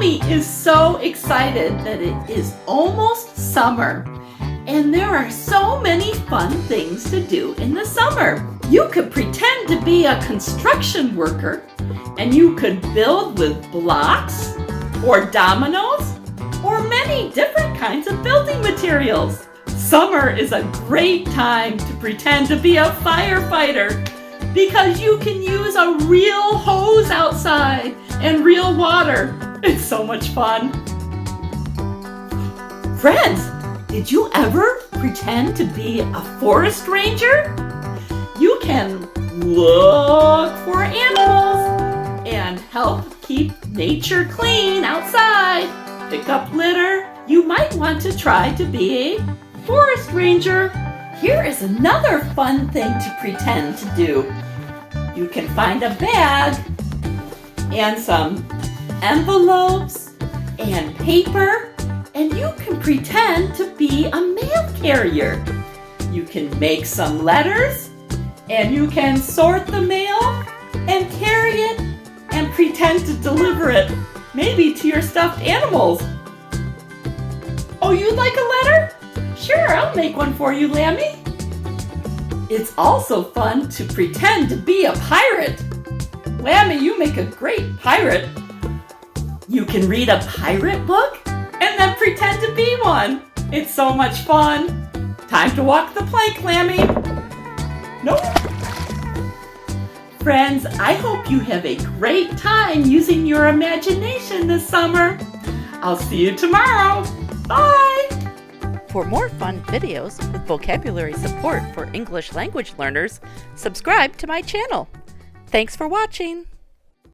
Mommy is so excited that it is almost summer, and there are so many fun things to do in the summer. You could pretend to be a construction worker, and you could build with blocks or dominoes or many different kinds of building materials. Summer is a great time to pretend to be a firefighter because you can use a real hose outside and real water. It's so much fun. Friends, did you ever pretend to be a forest ranger? You can look for animals and help keep nature clean outside. Pick up litter. You might want to try to be a forest ranger. Here is another fun thing to pretend to do. You can find a bag and some envelopes and paper, and you can pretend to be a mail carrier. You can make some letters, and you can sort the mail and carry it and pretend to deliver it, maybe to your stuffed animals. Oh, you'd like a letter? Sure, I'll make one for you, Lammy. It's also fun to pretend to be a pirate. Lammy, you make a great pirate. You can read a pirate book and then pretend to be one. It's so much fun. Time to walk the plank, Lammy. Nope. Friends, I hope you have a great time using your imagination this summer. I'll see you tomorrow. Bye. For more fun videos with vocabulary support for English language learners, subscribe to my channel. Thanks for watching.